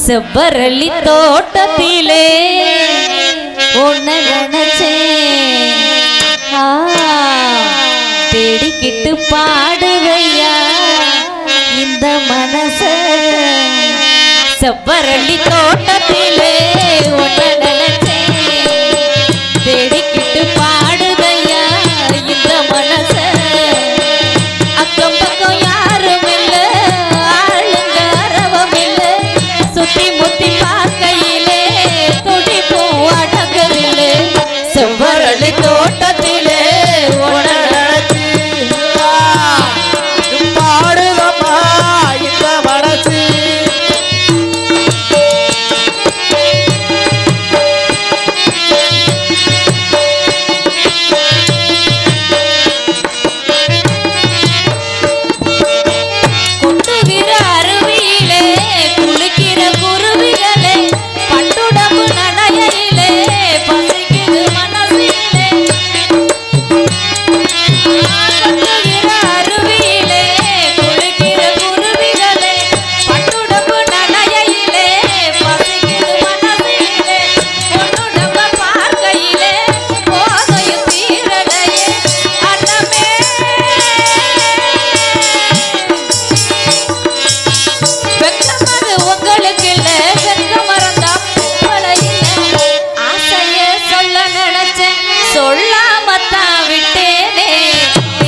செவ்வரளி தோட்டத்திலே உன்னை நினைச்சேன், தேடிக்கிட்டு பாடுவையா இந்த மனச. செவ்வரளி தோட்டத்திலே உன்னை நினைச்சேன், தேடிக்கிட்டு பாடுவையா இந்த மனச. அக்கம் பக்கம் யாரும் இல்ல, ஆளுங்க அரவம் இல்ல, சுத்தி முத்தி பார்க்கையிலே துடிப்பும் அடங்கவில்லை. செவ்வரளி தோட்டத்திலே பாடுதம்மா இந்த மனசு.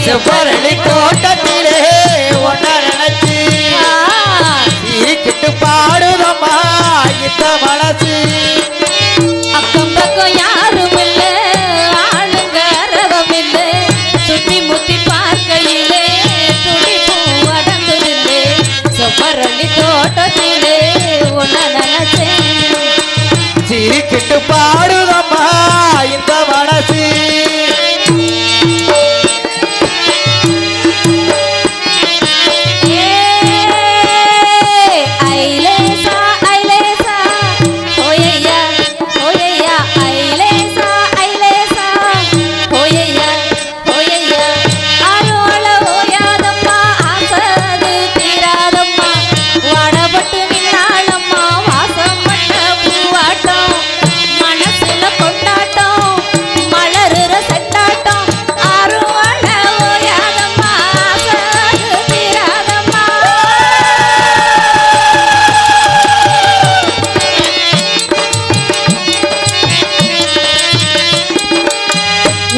செவ்வரளி தோட்டத்திலே ஒன்ன நினைச்சு கிட்டு பாடுதம்மா இந்த மனசு. அக்கம் பக்கம் யாரும் இல்ல, ஆளுங்க அரவம் இல்ல, சுத்தி முத்தி பார்க்கையிலே துடிப்பும் அடங்குதில்லை. செவ்வரளி தோட்டத்திலே ஒன்ன நினைச்சேன், கிட்டு பாடுதம்மா இந்த மனசு.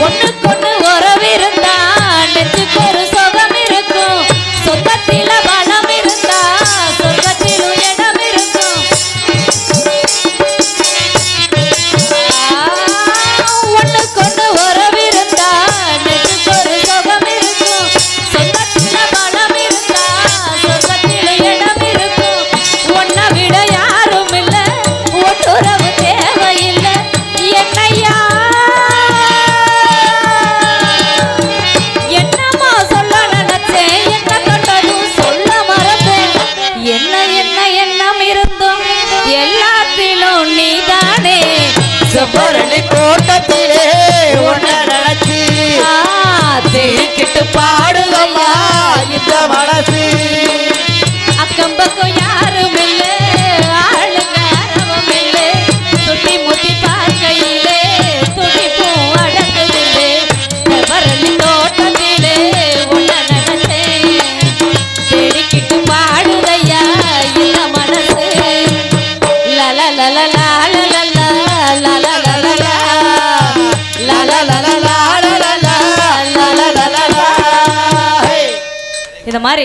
ஒண்ணுக்கொண்ணு உறவிருந்தா நெஞ்சுக்கு ஒரு சுகம் இருக்கும், சொந்தத்தில பலம் இருந்தா சொர்க்கத்திலும் இடம் இருக்கும். ஒண்ணுக்கொண்ணு உறவிருந்தா நெஞ்சுக்கு ஒரு சுகம் இருக்கும், சொந்தத்தில பலம் இருந்தா சொர்க்கத்திலும் இடம் இருக்கும். உன்னை விட யாரும் இல்ல, ஒட்டுறவு தேவையில்லை. என்னையா எல்லாத்திலும் நீதானே. செவ்வரளி தோட்டத்திலே ஒன்ன நினைச்சு கிட்டு பாடுதம்மா இந்த மனசு. அக்கம் பக்கம் யாரும் இல்ல, ஆளுங்க அரவம் இல்ல, சுத்தி முத்தி பார்க்கையிலே துடிப்பும் அடங்குதில்லை. செவ்வரளி தோட்டத்திலே உன்ன நினைச்சேன், தேடிக்கிட்டு பாடுதையா இந்த மனசு. இந்த மாதிரி